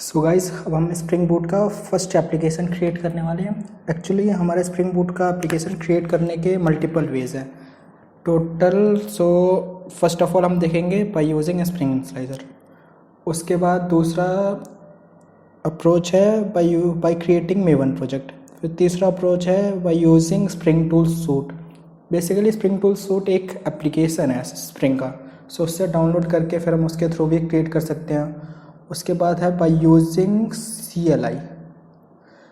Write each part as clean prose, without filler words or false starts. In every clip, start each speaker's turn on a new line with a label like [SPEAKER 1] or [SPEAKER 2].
[SPEAKER 1] So guys, अब हम spring boot का फर्स्ट एप्लीकेशन क्रिएट करने वाले हैं। एक्चुअली हमारे स्प्रिंग बूट का एप्लीकेशन क्रिएट करने के मल्टीपल वेज हैं total. So first of all हम देखेंगे बाय यूजिंग स्प्रिंग इनिशियलाइजर। उसके बाद दूसरा अप्रोच है बाय क्रिएटिंग मेवन प्रोजेक्ट। फिर तीसरा अप्रोच है by using spring tool suit. Basically spring tool suit एक एप्लीकेशन है स्प्रिंग का, सो उससे डाउनलोड करके फिर हम उसके थ्रू भी क्रिएट कर सकते हैं। उसके बाद है by using CLI।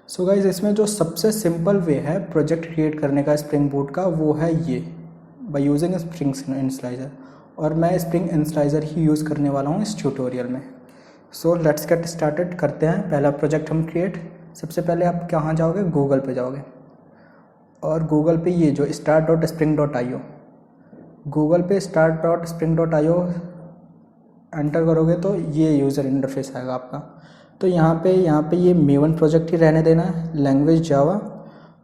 [SPEAKER 1] So guys, इसमें जो सबसे सिंपल वे है प्रोजेक्ट क्रिएट करने का स्प्रिंग बूट का वो है ये बाय यूजिंग स्प्रिंग इनिशियलाइजर, और मैं स्प्रिंग इनिशियलाइजर ही यूज़ करने वाला हूँ इस ट्यूटोरियल में। सो लेट्स गेट स्टार्टेड करते हैं। पहला प्रोजेक्ट हम क्रिएट। सबसे पहले आप कहाँ जाओगे, गूगल पे जाओगे, और गूगल पे ये जो start.spring.io, गूगल पे start.spring.io एंटर करोगे तो ये यूज़र इंटरफेस आएगा आपका। तो यहाँ पे ये मेवन प्रोजेक्ट ही रहने देना है, लैंग्वेज जावा,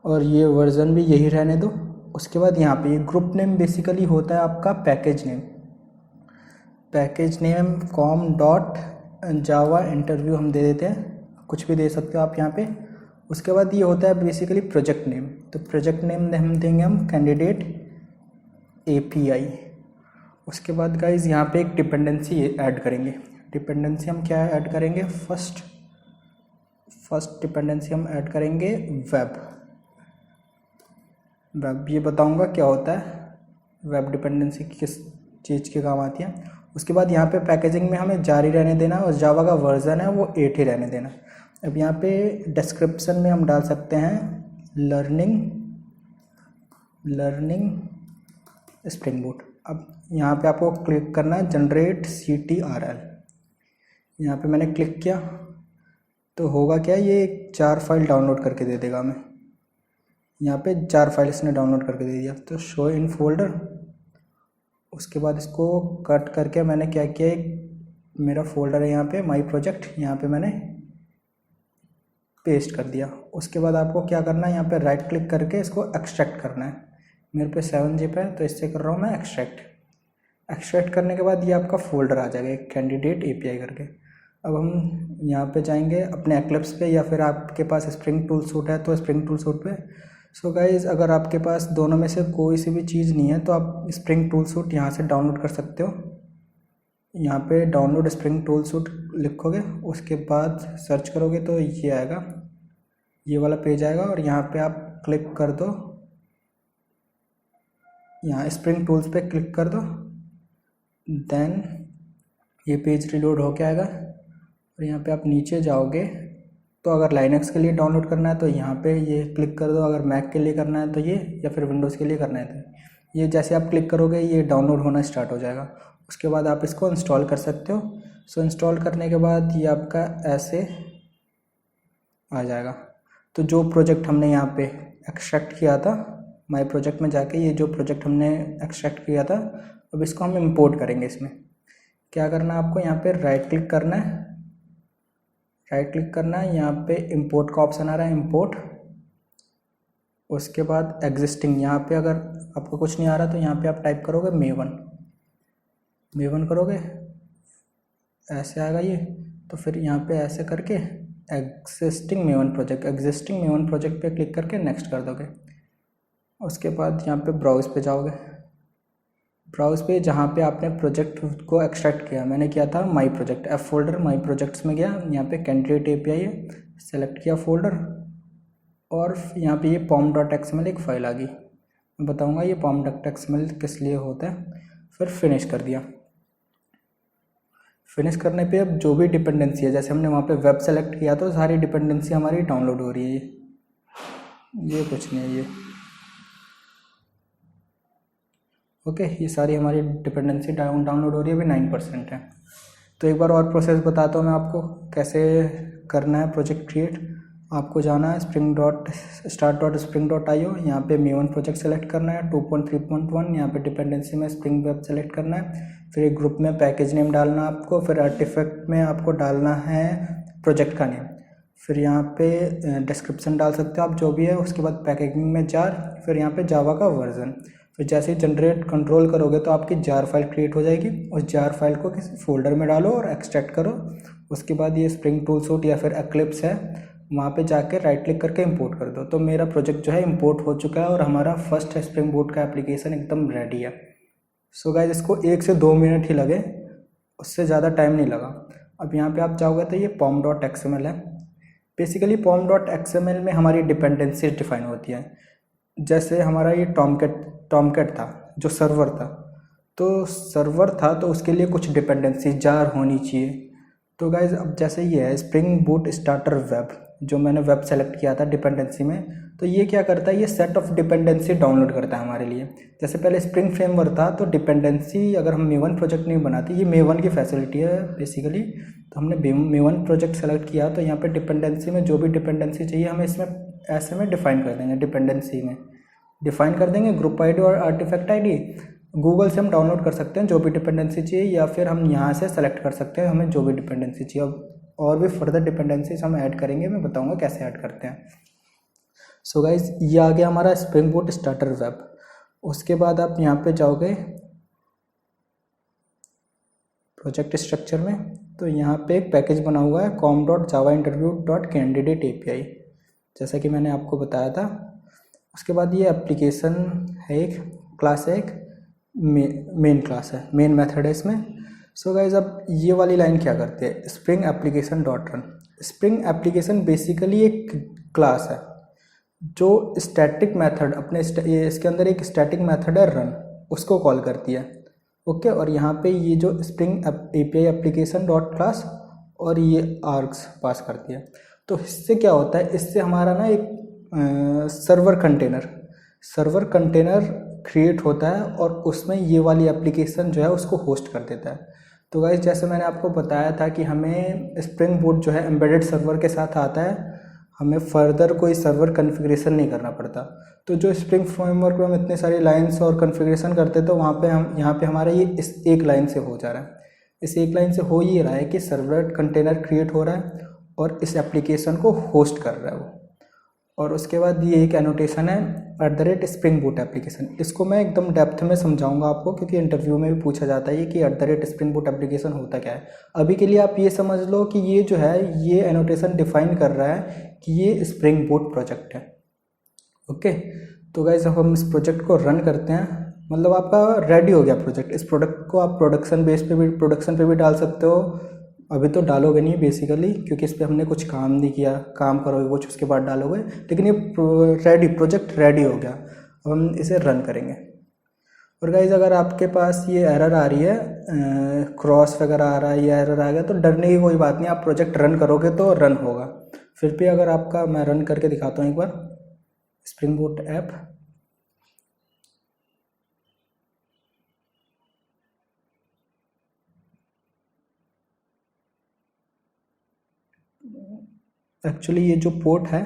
[SPEAKER 1] और ये वर्जन भी यही रहने दो। उसके बाद यहाँ पे ये ग्रुप नेम बेसिकली होता है आपका पैकेज नेम com.java इंटरव्यू हम दे देते हैं, कुछ भी दे सकते हो आप यहाँ पे। उसके बाद ये होता है बेसिकली प्रोजेक्ट नेम, तो प्रोजेक्ट नेम हम देंगे हम कैंडिडेट API। उसके बाद गाइज यहाँ पे एक डिपेंडेंसी ऐड करेंगे। डिपेंडेंसी हम क्या ऐड करेंगे, फर्स्ट डिपेंडेंसी हम ऐड करेंगे वेब। ये बताऊंगा क्या होता है वेब डिपेंडेंसी, किस चीज़ के काम आती है। उसके बाद यहाँ पे पैकेजिंग में हमें जारी रहने देना, और जावा का वर्जन है वो 8 ही रहने देना। अब यहाँ पे डिस्क्रिप्शन में हम डाल सकते हैं लर्निंग स्प्रिंग बूट। अब यहाँ पे आपको क्लिक करना है जनरेट CTRL। यहाँ पे मैंने क्लिक किया तो होगा क्या, ये 4 फाइल डाउनलोड करके दे देगा हमें। यहाँ पे 4 फाइल इसने डाउनलोड करके दे दिया, तो शो इन फोल्डर। उसके बाद इसको कट करके मैंने क्या किया, एक मेरा फोल्डर है यहाँ पे माई प्रोजेक्ट, यहाँ पे मैंने पेस्ट कर दिया। उसके बाद आपको क्या करना है, यहाँ पे राइट क्लिक करके इसको एक्सट्रैक्ट करना है। मेरे पे 7 zip है तो इससे कर रहा हूँ मैं एक्सट्रैक्ट करने के बाद ये आपका फोल्डर आ जाएगा कैंडिडेट API करके। अब हम यहाँ पे जाएंगे अपने एक्लिप्स पे, या फिर आपके पास स्प्रिंग टूल सूट है तो स्प्रिंग टूल सूट पे। सो गाइज, अगर आपके पास दोनों में से कोई सी भी चीज़ नहीं है तो आप स्प्रिंग टूल सूट यहाँ से डाउनलोड कर सकते हो। यहाँ पे डाउनलोड स्प्रिंग टूल सूट लिखोगे, उसके बाद सर्च करोगे तो ये आएगा, ये वाला पेज आएगा, और यहाँ पे आप क्लिक कर दो, यहाँ स्प्रिंग टूल्स पे क्लिक कर दो। देन ये पेज रिलोड होके आएगा, और यहाँ पे आप नीचे जाओगे तो अगर लाइनक्स के लिए डाउनलोड करना है तो यहाँ पे ये क्लिक कर दो, अगर मैक के लिए करना है तो ये, या फिर विंडोज़ के लिए करना है तो ये। जैसे आप क्लिक करोगे ये डाउनलोड होना स्टार्ट हो जाएगा। उसके बाद आप इसको इंस्टॉल कर सकते हो। सो इंस्टॉल करने के बाद ये आपका ऐसे आ जाएगा। तो जो प्रोजेक्ट हमने यहाँ पे एक्सट्रैक्ट किया था माई प्रोजेक्ट में जाके, ये जो प्रोजेक्ट हमने एक्सट्रैक्ट किया था, अब इसको हम इंपोर्ट करेंगे। इसमें क्या करना है आपको, यहाँ पे राइट क्लिक करना है, यहाँ पे इंपोर्ट का ऑप्शन आ रहा है, इंपोर्ट। उसके बाद एग्जिस्टिंग, यहाँ पे अगर आपको कुछ नहीं आ रहा तो यहाँ पे आप टाइप करोगे मेवन करोगे, ऐसे आएगा ये। तो फिर यहाँ पे ऐसे करके एग्जिस्टिंग मेवन प्रोजेक्ट पे क्लिक करके नेक्स्ट कर दोगे। उसके बाद यहाँ पे ब्राउज़ पे जाओगे, ब्राउज़ पे जहाँ पे आपने प्रोजेक्ट को एक्सट्रैक्ट किया, मैंने किया था my project, F folder my projects में गया, यहाँ पे कैंडिडेट API है, सेलेक्ट किया फोल्डर, और यहाँ पे ये pom.xml एक फ़ाइल आ गई। मैं बताऊँगा ये pom.xml किस लिए होता है। फिर फिनिश कर दिया। फिनिश करने पे अब जो भी डिपेंडेंसी है, जैसे हमने वहाँ पे वेब सेलेक्ट किया तो सारी डिपेंडेंसी हमारी डाउनलोड हो रही है। ये कुछ नहीं है ये, ओके, ये सारी हमारी डिपेंडेंसी डाउनलोड हो रही है, अभी 9% है। तो एक बार और प्रोसेस बताता हूँ मैं आपको कैसे करना है प्रोजेक्ट क्रिएट। आपको जाना है start.spring.io, यहाँ पे मेवन प्रोजेक्ट सेलेक्ट करना है 2.3.1, यहाँ पे डिपेंडेंसी में स्प्रिंग वेब सेलेक्ट करना है। फिर एक ग्रुप में पैकेज नेम डालना है आपको, फिर आर्टिफैक्ट में आपको डालना है प्रोजेक्ट का नेम, फिर यहाँ पे डिस्क्रिप्शन डाल सकते हो आप जो भी है। उसके बाद पैकेजिंग में जार, फिर यहाँ पे जावा का वर्जन। फिर जैसे ही जनरेट कंट्रोल करोगे तो आपकी जार फाइल क्रिएट हो जाएगी। उस जार फाइल को किसी फोल्डर में डालो और एक्सट्रैक्ट करो, उसके बाद ये स्प्रिंग टूल सूट या फिर एक्लिप्स है, वहाँ पे जाके राइट क्लिक करके इंपोर्ट कर दो। तो मेरा प्रोजेक्ट जो है इंपोर्ट हो चुका है और हमारा फर्स्ट स्प्रिंग बूट का एप्लीकेशन एकदम रेडी है। सो गाइस इसको 1 से 2 मिनट ही लगे, उससे ज़्यादा टाइम नहीं लगा। अब यहाँ पे आप जाओगे तो ये pom.xml है। बेसिकली pom.xml में हमारी डिपेंडेंसीज डिफाइन होती है। जैसे हमारा ये टॉमकैट था जो सर्वर था, तो सर्वर था तो उसके लिए कुछ डिपेंडेंसी जार होनी चाहिए। तो गाइज अब जैसे ये है स्प्रिंग बूट स्टार्टर वेब, जो मैंने वेब सेलेक्ट किया था डिपेंडेंसी में, तो ये क्या करता है, ये सेट ऑफ डिपेंडेंसी डाउनलोड करता है हमारे लिए। जैसे पहले स्प्रिंग फ्रेमवर्क था तो डिपेंडेंसी अगर हम मेवन प्रोजेक्ट नहीं बनाते, ये मेवन की फैसिलिटी है बेसिकली, तो हमने मेवन प्रोजेक्ट सेलेक्ट किया तो यहाँ पे डिपेंडेंसी में जो भी डिपेंडेंसी चाहिए हमें इसमें ऐसे में डिफाइन कर देंगे, डिपेंडेंसी में डिफाइन कर देंगे ग्रुप आईडी और आर्टिफैक्ट आईडी। गूगल से हम डाउनलोड कर सकते हैं जो भी डिपेंडेंसी चाहिए, या फिर हम यहाँ से सेलेक्ट कर सकते हैं हमें जो भी डिपेंडेंसी चाहिए। अब और भी फर्दर डिपेंडेंसीज हम ऐड करेंगे, मैं बताऊंगा कैसे ऐड करते हैं। सो गाइज ये आ गया हमारा स्प्रिंग बूट स्टार्टर वेब। उसके बाद आप यहाँ पे जाओगे प्रोजेक्ट स्ट्रक्चर में, तो यहाँ पे एक पैकेज बना हुआ है com.javainterview.candidate.api, जैसा कि मैंने आपको बताया था। उसके बाद ये एप्लीकेशन है, एक क्लास है, एक मेन क्लास है, मेन मेथड है इसमें। सो गाइज अब ये वाली लाइन क्या करते हैं, spring application dot run. Spring application basically एक क्लास है जो स्टैटिक मेथड अपने इसके अंदर एक स्टैटिक मेथड है रन, उसको कॉल करती है। ओके, और यहाँ पे ये जो spring API application dot class और ये आर्ग्स पास करती है। तो इससे क्या होता है, इससे हमारा ना एक सर्वर कंटेनर क्रिएट होता है और उसमें ये वाली एप्लीकेशन जो है उसको होस्ट कर देता है। तो गाइस जैसे मैंने आपको बताया था कि हमें स्प्रिंग बूट जो है एम्बेडेड सर्वर के साथ आता है, हमें फर्दर कोई सर्वर कॉन्फ़िगरेशन नहीं करना पड़ता। तो जो स्प्रिंग फ्रेमवर्क में हम इतने सारी लाइंस और कॉन्फ़िगरेशन करते तो वहाँ पे हम यहाँ पे हमारा ये इस एक लाइन से हो जा रहा है। इस एक लाइन से हो ये रहा है कि सर्वर कंटेनर क्रिएट हो रहा है और इस एप्लीकेशन को होस्ट कर रहा है वो। और उसके बाद ये एक एनोटेशन है @स्प्रिंग बूट एप्लीकेशन। इसको मैं एकदम डेप्थ में समझाऊंगा आपको, क्योंकि इंटरव्यू में भी पूछा जाता है कि @स्प्रिंग बूट एप्लीकेशन होता क्या है। अभी के लिए आप ये समझ लो कि ये जो है ये एनोटेशन डिफाइन कर रहा है कि ये स्प्रिंग बूट प्रोजेक्ट है। ओके, तो गाइस अब हम इस प्रोजेक्ट को रन करते हैं। मतलब आपका रेडी हो गया प्रोजेक्ट। इस प्रोडक्ट को आप प्रोडक्शन पे भी डाल सकते हो। अभी तो डालोगे नहीं बेसिकली, क्योंकि इस पर हमने कुछ काम नहीं किया, काम करोगे कुछ उसके बाद डालोगे, लेकिन ये प्रोजेक्ट रेडी हो गया। अब हम इसे रन करेंगे। और गाइज अगर आपके पास ये एरर आ रही है, क्रॉस वगैरह आ रहा है, ये एरर आ गया, तो डरने की कोई बात नहीं, आप प्रोजेक्ट रन करोगे तो रन होगा। फिर भी अगर आपका, मैं रन करके दिखाता हूँ एक बार स्प्रिंग बूट ऐप। एक्चुअली ये जो पोर्ट है,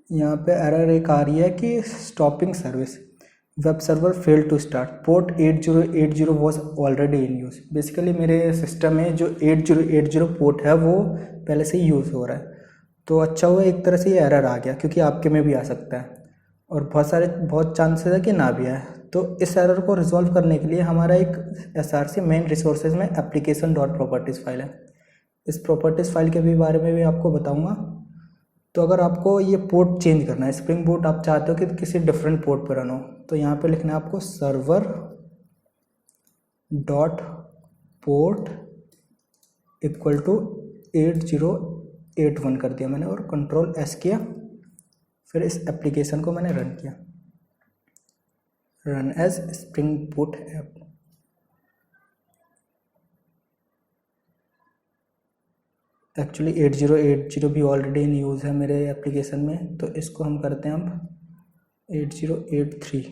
[SPEAKER 1] यहाँ पे एरर एक आ रही है कि stopping service, web server fail to start, port 8080 was already in use. Basically मेरे सिस्टम में जो 8080 पोर्ट है वो पहले से ही यूज़ हो रहा है। तो अच्छा हुआ एक तरह से ये एरर आ गया, क्योंकि आपके में भी आ सकता है और बहुत चांसेस है कि ना भी आए। तो इस एरर को रिजॉल्व करने के लिए हमारा एक SRC मेन रिसोर्सेज में एप्लीकेशन डॉट प्रॉपर्टीज़ फाइल है। इस प्रॉपर्टीज़ फाइल के भी बारे में भी आपको बताऊंगा। तो अगर आपको ये पोर्ट चेंज करना है, स्प्रिंग बूट आप चाहते हो कि किसी डिफरेंट पोर्ट पर रन हो, तो यहाँ पे लिखना है आपको server dot port equal to 8081 कर दिया मैंने और कंट्रोल S किया। फिर इस एप्लीकेशन को मैंने रन किया, run as spring boot app. Actually 8080 भी ऑलरेडी इन यूज़ है मेरे एप्लीकेशन में, तो इसको हम करते हैं अब 8083।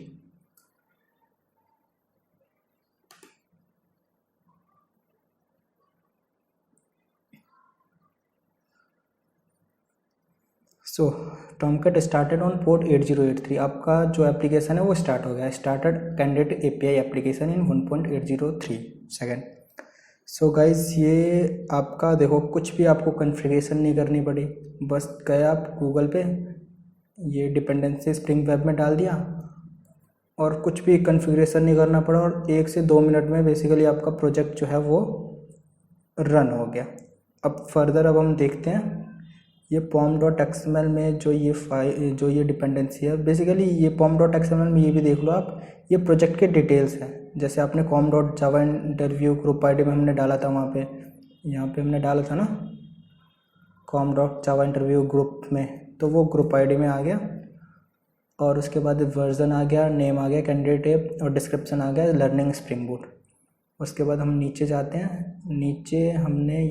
[SPEAKER 1] सो टॉमकैट स्टार्टेड ऑन पोर्ट 8083। आपका जो एप्लीकेशन है वो स्टार्ट हो गया, started candidate API application in 1.803 second. So guys ये आपका देखो, कुछ भी आपको कॉन्फ़िगरेशन नहीं करनी पड़ी, बस गए आप गूगल पे, ये डिपेंडेंसी स्प्रिंग वेब में डाल दिया और कुछ भी कॉन्फ़िगरेशन नहीं करना पड़ा और 1 से 2 मिनट में बेसिकली आपका प्रोजेक्ट जो है वो रन हो गया। अब फर्दर अब हम देखते हैं ये pom.xml में जो ये डिपेंडेंसी है, बेसिकली ये pom.xml में ये भी देख लो आप, ये प्रोजेक्ट के डिटेल्स हैं। जैसे आपने com.java इंटरव्यू ग्रुप आईडी में हमने डाला था, वहाँ पे यहाँ पे हमने डाला था ना com.java इंटरव्यू ग्रुप में, तो वो ग्रुप आईडी में आ गया और उसके बाद वर्जन आ गया, नेम आ गया, कैंडिडेट और डिस्क्रिप्शन आ गया लर्निंग स्प्रिंग बूट। उसके बाद हम नीचे जाते हैं, नीचे हमने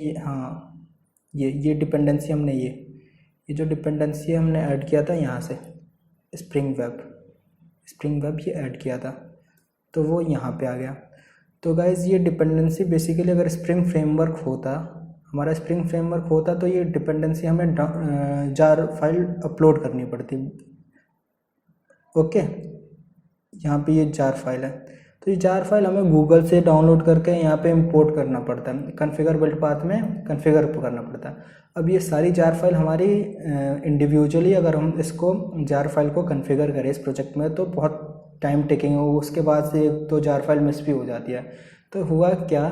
[SPEAKER 1] ये ये डिपेंडेंसी हमने ये जो डिपेंडेंसी हमने ऐड किया था यहाँ से स्प्रिंग वेब ये ऐड किया था, तो वो यहाँ पे आ गया। तो गाइज़ ये डिपेंडेंसी बेसिकली अगर स्प्रिंग फ्रेमवर्क होता, हमारा स्प्रिंग फ्रेमवर्क होता, तो ये डिपेंडेंसी हमें जार फाइल अपलोड करनी पड़ती। ओके, यहाँ पे ये जार फाइल है, तो ये जार फाइल हमें गूगल से डाउनलोड करके यहाँ पे इंपोर्ट करना पड़ता है, कॉन्फ़िगर बिल्ड पाथ में कॉन्फ़िगर करना पड़ता है। अब ये सारी जार फाइल हमारी इंडिविजुअली अगर हम इसको जार फाइल को कॉन्फ़िगर करें इस प्रोजेक्ट में तो बहुत टाइम टेकिंग हो, उसके बाद से एक तो जार फाइल मिस भी हो जाती है। तो हुआ क्या,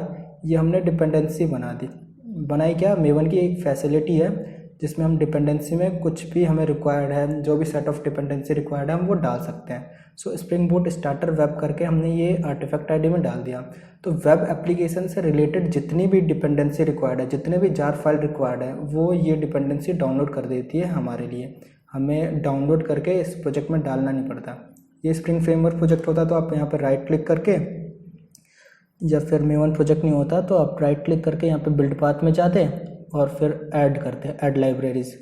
[SPEAKER 1] ये हमने डिपेंडेंसी बनाई क्या, मेवन की एक फैसिलिटी है जिसमें हम डिपेंडेंसी में कुछ भी हमें रिक्वायर्ड है, जो भी सेट ऑफ डिपेंडेंसी रिक्वायर्ड है हम वो डाल सकते हैं। सो स्प्रिंग बूट स्टार्टर वेब करके हमने ये आर्टिफैक्ट आईडी में डाल दिया। तो वेब एप्लीकेशन से रिलेटेड जितनी भी डिपेंडेंसी रिक्वायर्ड है, जितने भी जार फाइल रिक्वायर्ड है, वो ये डिपेंडेंसी डाउनलोड कर देती है हमारे लिए। हमें डाउनलोड करके इस प्रोजेक्ट में डालना नहीं पड़ता। ये स्प्रिंग फ्रेमवर्क प्रोजेक्ट होता तो आप यहाँ पर राइट क्लिक करके, या फिर मेवन प्रोजेक्ट नहीं होता तो आप राइट क्लिक करके यहाँ पे बिल्ड पाथ में जाते और फिर ऐड करते हैं, ऐड लाइब्रेरीज।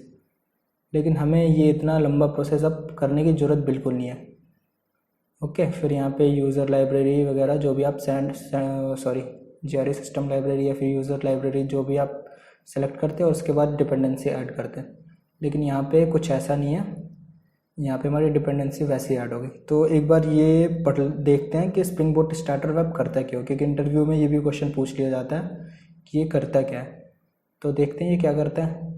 [SPEAKER 1] लेकिन हमें ये इतना लंबा प्रोसेस अब करने की ज़रूरत बिल्कुल नहीं है। ओके, फिर यहाँ पे यूज़र लाइब्रेरी वगैरह जो भी आप GRE सिस्टम लाइब्रेरी या फिर यूज़र लाइब्रेरी जो भी आप सेलेक्ट करते हो उसके बाद डिपेंडेंसी ऐड करते हैं। लेकिन यहाँ पे कुछ ऐसा नहीं है, यहाँ पे हमारी डिपेंडेंसी वैसे ही ऐड होगी। तो एक बार ये देखते हैं कि स्प्रिंग बूट स्टार्टर वेब करता क्यों, क्योंकि इंटरव्यू में ये भी क्वेश्चन पूछ लिया जाता है कि ये करता क्या है। तो देखते हैं ये क्या करता है।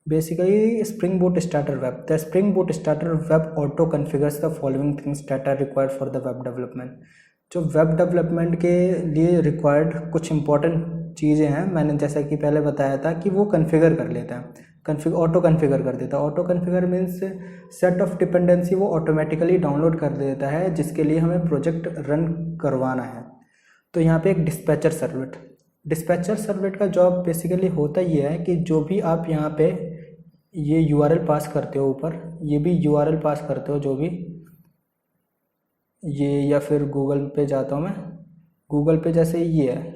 [SPEAKER 1] Basically spring boot starter web, the spring boot starter web auto configures the following things that are required for the web development. जो वेब डेवलपमेंट के लिए रिक्वायर्ड कुछ इंपॉर्टेंट चीज़ें हैं, मैंने जैसा कि पहले बताया था कि वो कॉन्फ़िगर कर लेता है, ऑटो कॉन्फ़िगर कर देता है। Auto configure means set of dependency वो ऑटोमेटिकली डाउनलोड कर देता है जिसके लिए हमें प्रोजेक्ट रन करवाना है। तो यहाँ पे एक डिस्पैचर सर्वलेट का जॉब बेसिकली होता ये है कि जो भी आप यहाँ पे ये URL पास करते हो, ऊपर ये भी URL पास करते हो जो भी ये, या फिर गूगल पे जाता हूँ मैं, गूगल पे जैसे ये है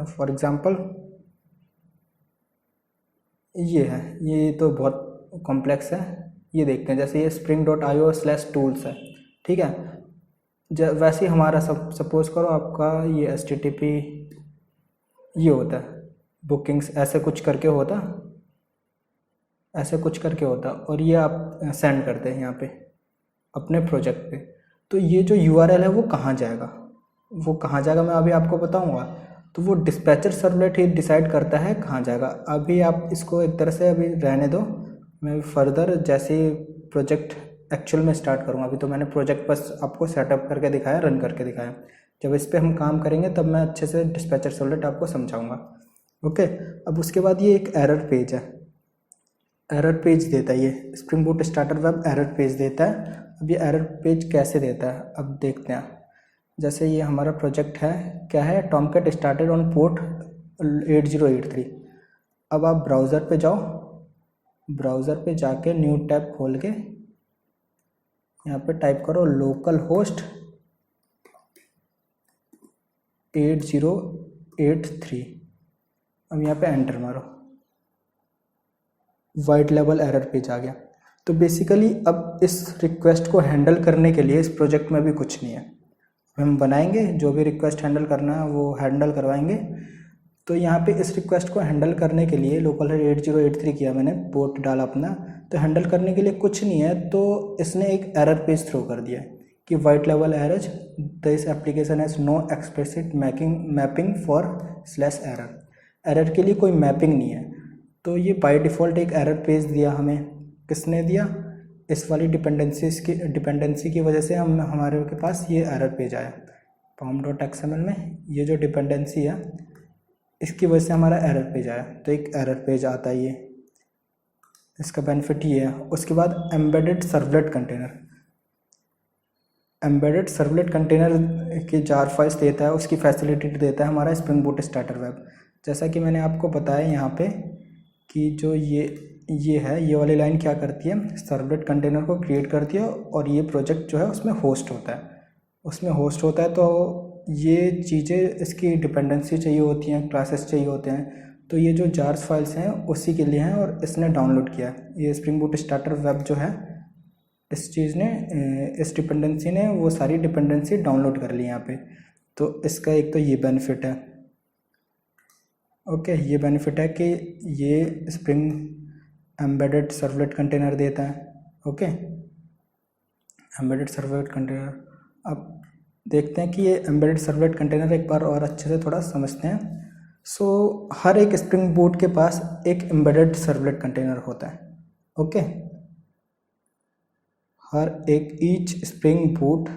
[SPEAKER 1] फॉर एग्ज़ाम्पल ये है, ये तो बहुत कॉम्प्लेक्स है, ये देखते हैं। जैसे ये spring.io/tools है, ठीक है। वैसे ही हमारा सपोज करो आपका ये HTTP ये होता है, बुकिंग्स ऐसे कुछ करके होता और ये आप सेंड करते हैं यहाँ पे अपने प्रोजेक्ट पे। तो ये जो URL है वो कहाँ जाएगा मैं अभी आपको बताऊँगा। तो वो डिस्पैचर सर्वलेट ही डिसाइड करता है कहाँ जाएगा। अभी आप इसको एक तरह से अभी रहने दो, मैं फर्दर जैसे प्रोजेक्ट एक्चुअल में स्टार्ट करूँगा। अभी तो मैंने प्रोजेक्ट बस आपको सेटअप करके दिखाया, रन करके दिखाया। जब इस पर हम काम करेंगे तब मैं अच्छे से डिस्पैचर सर्वलेट आपको समझाऊँगा। ओके, अब उसके बाद ये एक एरर पेज है, एरर पेज देता है ये spring boot starter web, error page देता है। अब ये एरर पेज कैसे देता है अब देखते हैं। जैसे ये हमारा प्रोजेक्ट है, क्या है, टॉमकैट स्टार्टेड ऑन पोर्ट 8083। अब आप ब्राउज़र पे जाओ, ब्राउज़र पे जाके न्यू टैब खोल के यहाँ पे टाइप करो लोकल होस्ट 8083। अब यहाँ पे एंटर मारो, वाइट लेवल एरर पेज आ गया। तो बेसिकली अब इस रिक्वेस्ट को हैंडल करने के लिए इस प्रोजेक्ट में भी कुछ नहीं है, हम बनाएंगे जो भी रिक्वेस्ट हैंडल करना है वो हैंडल करवाएंगे। तो यहाँ पे इस रिक्वेस्ट को हैंडल करने के लिए लोकल 8083 किया मैंने, पोर्ट डाला अपना, तो हैंडल करने के लिए कुछ नहीं है। तो इसने एक एरर पेज थ्रो कर दिया कि whitelabel error, this application has no explicit mapping for /error. Error के लिए कोई मैपिंग नहीं है। तो ये बाय डिफ़ॉल्ट एक एरर पेज दिया हमें किसने दिया, इस वाली डिपेंडेंसी की वजह से हमारे के पास ये एरर पेज आया। pom.xml में ये जो डिपेंडेंसी है इसकी वजह से हमारा एरर पेज आया, तो एक एरर पेज आता है ये, इसका बेनिफिट ये है। उसके बाद embedded servlet container, embedded servlet container की जार फाइल्स देता है, उसकी फैसिलिटी देता है हमारा स्प्रिंग बूट स्टार्टर वेब। जैसा कि मैंने आपको बताया यहाँ पे कि जो ये है, ये वाली लाइन क्या करती है, सर्वलेट कंटेनर को क्रिएट करती है और ये प्रोजेक्ट जो है उसमें होस्ट होता है, तो ये चीज़ें, इसकी डिपेंडेंसी चाहिए होती हैं, क्लासेस चाहिए होते हैं, तो ये जो जार्स फाइल्स हैं उसी के लिए हैं और इसने डाउनलोड किया है। ये स्प्रिंग बूट स्टार्टर वेब जो है, इस चीज़ ने, इस डिपेंडेंसी ने वो सारी डिपेंडेंसी डाउनलोड कर ली यहाँ पे। तो इसका एक तो ये बेनिफिट है, ओके, ये बेनिफिट है कि ये स्प्रिंग एम्बेडेड सर्वलेट कंटेनर देता है, ओके, एम्बेडेड सर्वलेट कंटेनर। अब देखते हैं कि ये एम्बेडेड सर्वलेट कंटेनर एक बार और अच्छे से थोड़ा समझते हैं। सो हर एक स्प्रिंग बूट के पास एक एम्बेडेड सर्वलेट कंटेनर होता है, ओके, हर एक each spring boot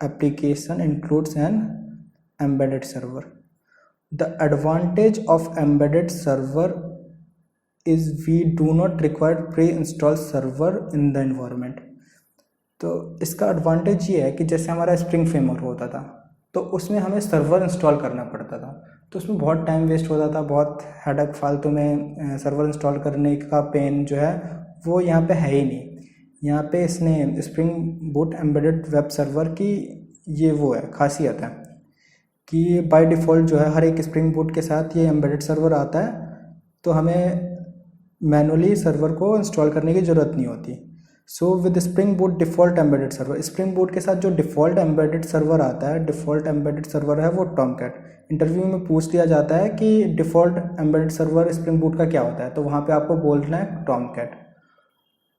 [SPEAKER 1] application includes an embedded server. The advantage of embedded server is we do not require pre install server in the environment. तो इसका एडवांटेज ये है कि जैसे हमारा स्प्रिंग फ्रेमवर्क होता था तो उसमें हमें सर्वर इंस्टॉल करना पड़ता था, तो उसमें बहुत टाइम वेस्ट होता था, बहुत हेडेक, फालतू में सर्वर इंस्टॉल करने का पेन जो है वो यहाँ पे है ही नहीं। यहाँ पे इसने spring boot embedded web server की ये वो है खासियत है कि बाय डिफ़ॉल्ट जो है हर एक स्प्रिंग बूट के साथ ये एम्बेडेड सर्वर आता है, तो हमें मैनुअली सर्वर को इंस्टॉल करने की ज़रूरत नहीं होती। So with spring boot default embedded server, spring boot के साथ जो डिफ़ॉल्ट एम्बेडेड सर्वर आता है, डिफ़ॉल्ट एम्बेडेड सर्वर है वो टॉमकैट। इंटरव्यू में पूछ लिया जाता है कि default embedded server spring boot का क्या होता है, तो वहाँ पे आपको बोलना है टॉमकैट।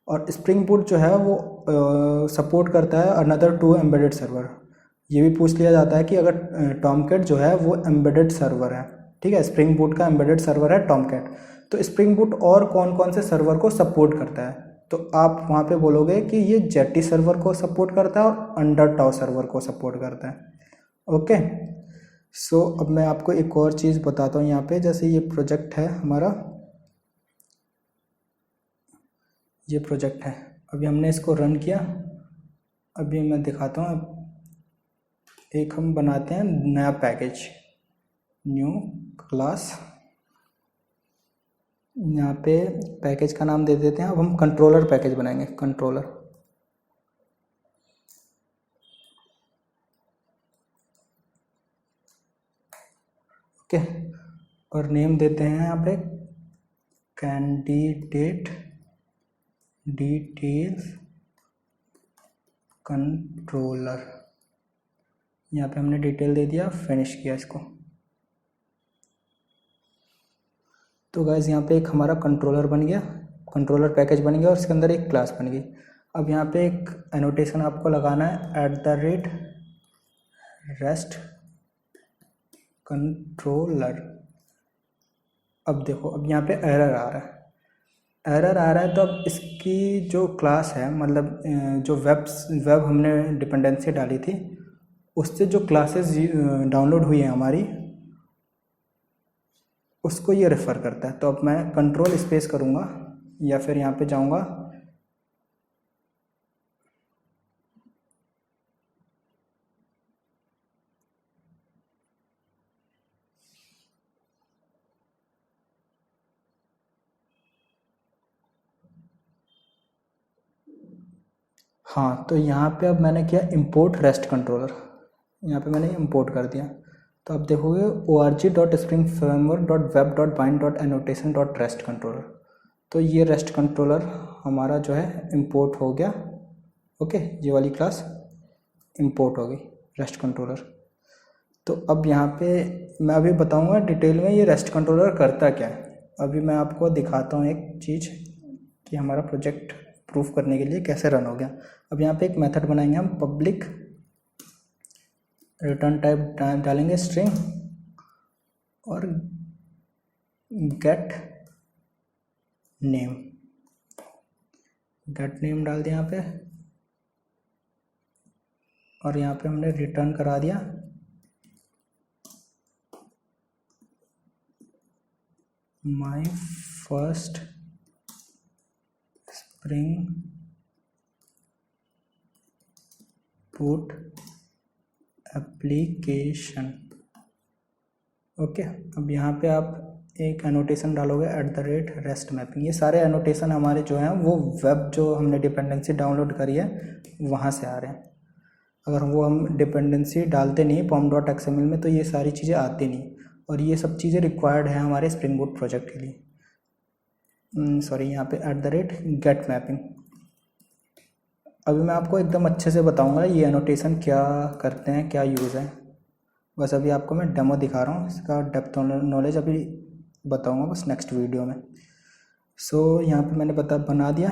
[SPEAKER 1] और स्प्रिंग बूट जो है वो सपोर्ट करता है अनदर 2 एम्बेडेड सर्वर। ये भी पूछ लिया जाता है कि अगर टॉमकैट जो है वो एम्बेडेड सर्वर है, ठीक है, स्प्रिंग बूट का एम्बेडेड सर्वर है टॉमकैट, तो स्प्रिंग बूट और कौन कौन से सर्वर को सपोर्ट करता है, तो आप वहाँ पे बोलोगे कि ये जेटी सर्वर को सपोर्ट करता है और अंडरटॉ सर्वर को सपोर्ट करता है, ओके। सो अब मैं आपको एक और चीज़ बताता हूँ यहाँ पे, जैसे ये प्रोजेक्ट है हमारा, ये प्रोजेक्ट है, अभी हमने इसको रन किया, अभी मैं दिखाता हूँ। एक हम बनाते हैं नया पैकेज, न्यू क्लास, यहाँ पे पैकेज का नाम दे देते हैं। अब हम कंट्रोलर पैकेज बनाएंगे, कंट्रोलर, ओके, और नेम देते हैं यहाँ पे कैंडिडेट डिटेल्स कंट्रोलर। यहाँ पे हमने डिटेल दे दिया, फिनिश किया इसको। तो गाइस यहाँ पे एक हमारा कंट्रोलर बन गया, कंट्रोलर पैकेज बन गया और इसके अंदर एक क्लास बन गई। अब यहाँ पे एक एनोटेशन आपको लगाना है, @REST कंट्रोलर। अब देखो, अब यहाँ पे एरर आ रहा है, तो अब इसकी जो क्लास है, मतलब जो वेब हमने डिपेंडेंसी डाली थी उससे जो क्लासेस डाउनलोड हुई है हमारी, उसको ये रेफ़र करता है। तो अब मैं कंट्रोल स्पेस करूँगा या फिर यहाँ पे जाऊँगा, हाँ, तो यहाँ पे अब मैंने किया इंपोर्ट रेस्ट कंट्रोलर, यहाँ पे मैंने इंपोर्ट कर दिया। तो आप देखोगे org.springframework.web.bind.annotation.rest कंट्रोलर, तो ये रेस्ट कंट्रोलर हमारा जो है इंपोर्ट हो गया, ओके, ये वाली क्लास इंपोर्ट हो गई, रेस्ट कंट्रोलर। तो अब यहाँ पे मैं अभी बताऊँगा डिटेल में ये रेस्ट कंट्रोलर करता क्या है। अभी मैं आपको दिखाता हूँ एक चीज़ कि हमारा प्रोजेक्ट प्रूफ करने के लिए कैसे रन हो गया। अब यहाँ पे एक मेथड बनाएंगे हम, पब्लिक रिटर्न टाइप डालेंगे स्ट्रिंग और गेट नेम, गेट नेम डाल दिया यहाँ पे, और यहाँ पे हमने रिटर्न करा दिया my first spring boot application. Okay, अब यहाँ पे आप एक एनोटेशन डालोगे @REST मैपिंग। ये सारे एनोटेशन हमारे जो हैं वो वेब जो हमने डिपेंडेंसी डाउनलोड करी है वहाँ से आ रहे हैं। अगर वो हम डिपेंडेंसी डालते नहीं pom.xml में तो ये सारी चीज़ें आती नहीं, और ये सब चीज़ें रिक्वायर्ड है हमारे स्प्रिंग बूट प्रोजेक्ट के लिए। सॉरी, यहाँ पे @get मैपिंग। अभी मैं आपको एकदम अच्छे से बताऊंगा ये एनोटेशन क्या करते हैं, क्या यूज़ है। बस अभी आपको मैं डेमो दिखा रहा हूँ, इसका डेप्थ नॉलेज अभी बताऊंगा बस नेक्स्ट वीडियो में। सो यहाँ पे मैंने बना दिया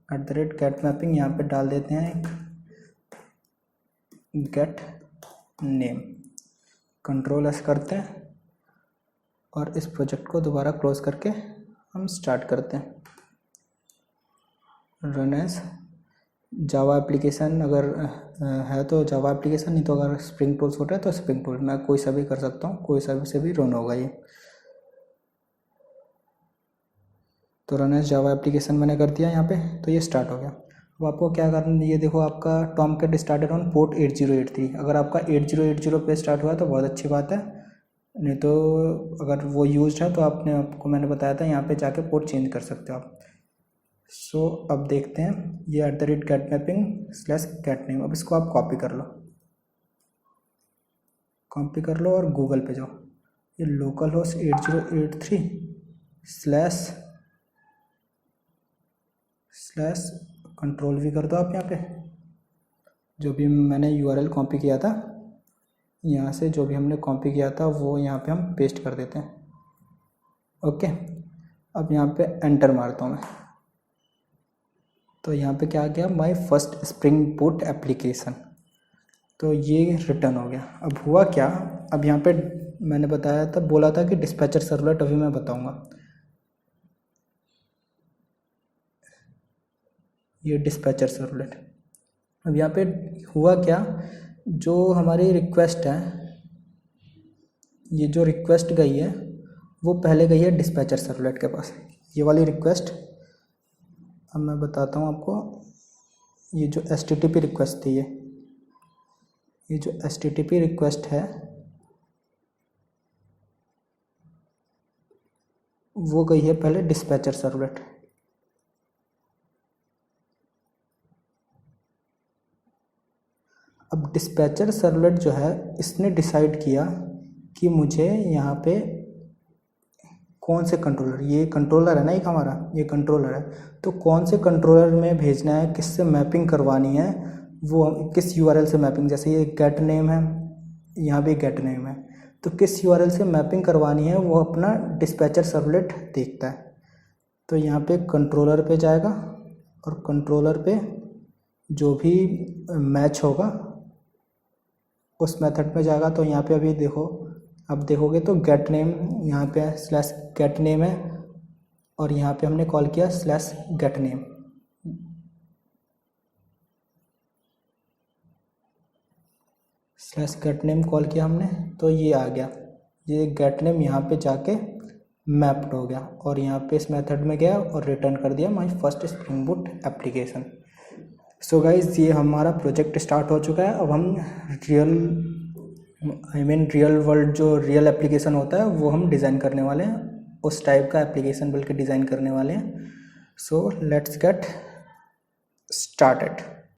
[SPEAKER 1] @get मैपिंग। यहाँ पे डाल देते हैं एक गेट नेम, Ctrl+S करते हैं और इस प्रोजेक्ट को दोबारा क्लोज करके हम स्टार्ट करते हैं। रन एज जावा एप्लीकेशन अगर है तो जावा एप्लीकेशन, नहीं तो अगर स्प्रिंग टूल्स होता है तो स्प्रिंग टूल, मैं कोई सा भी कर सकता हूँ, कोई सा से भी रन होगा ये। तो रन एज जावा एप्लीकेशन मैंने कर दिया यहाँ पे, तो ये स्टार्ट हो गया। अब आपको क्या करना है, ये देखो आपका टॉमकैट स्टार्टेड ऑन पोर्ट 8083। अगर आपका 8080 पे स्टार्ट हुआ है तो बहुत अच्छी बात है, नहीं तो अगर वो यूज्ड है तो आपको मैंने बताया था यहाँ पे जाके पोर्ट चेंज कर सकते हो आप। सो अब देखते हैं ये @get मैपिंग/get नेम। अब इसको आप कॉपी कर लो और गूगल पे जाओ। ये लोकल होस्ट 8083 स्लैश कंट्रोल भी कर दो आप यहाँ पे। जो भी मैंने URL कॉपी किया था, यहाँ से जो भी हमने कॉपी किया था वो यहाँ पे हम पेस्ट कर देते हैं। ओके, अब यहाँ पे एंटर मारता हूँ मैं, तो यहाँ पे क्या आ गया, my first spring boot application. तो ये रिटर्न हो गया। अब हुआ क्या, अब यहाँ पे मैंने बताया था, बोला था कि डिस्पैचर सर्वलेट, अभी मैं बताऊँगा। ये डिस्पैचर सर्वलेट। अब यहाँ पे हुआ क्या, जो हमारी रिक्वेस्ट है, ये जो रिक्वेस्ट गई है वो पहले गई है डिस्पैचर सर्वलेट के पास, ये वाली रिक्वेस्ट। अब मैं बताता हूँ आपको, ये जो HTTP रिक्वेस्ट थी, ये जो HTTP रिक्वेस्ट है वो गई है पहले डिस्पैचर सर्वलेट। अब डिस्पैचर सर्वलेट जो है, इसने डिसाइड किया कि मुझे यहाँ पे कौन से कंट्रोलर, ये कंट्रोलर है ना, एक हमारा ये कंट्रोलर है, तो कौन से कंट्रोलर में भेजना है, किससे मैपिंग करवानी है, वो किस URL से मैपिंग, जैसे ये गेट नेम है, यहाँ भी गेट नेम है, तो किस URL से मैपिंग करवानी है वो अपना डिस्पैचर सर्वलेट देखता है। तो यहाँ पे कंट्रोलर पे जाएगा और कंट्रोलर पे जो भी मैच होगा उस मेथड में जाएगा। तो यहाँ पे अभी देखो, अब देखोगे तो गेट नेम यहाँ पे /get नेम है, और यहाँ पे हमने कॉल किया /get name. /get name call किया हमने, तो ये आ गया, ये गेट नेम यहाँ पे जाके मैप्ड हो गया, और यहाँ पे इस मेथड में गया और रिटर्न कर दिया my first spring boot application. So guys, ये हमारा प्रोजेक्ट स्टार्ट हो चुका है। अब हम रियल वर्ल्ड जो रियल एप्लीकेशन होता है वो हम डिज़ाइन करने वाले हैं, उस टाइप का एप्लीकेशन बल्कि डिज़ाइन करने वाले हैं। So let's get started.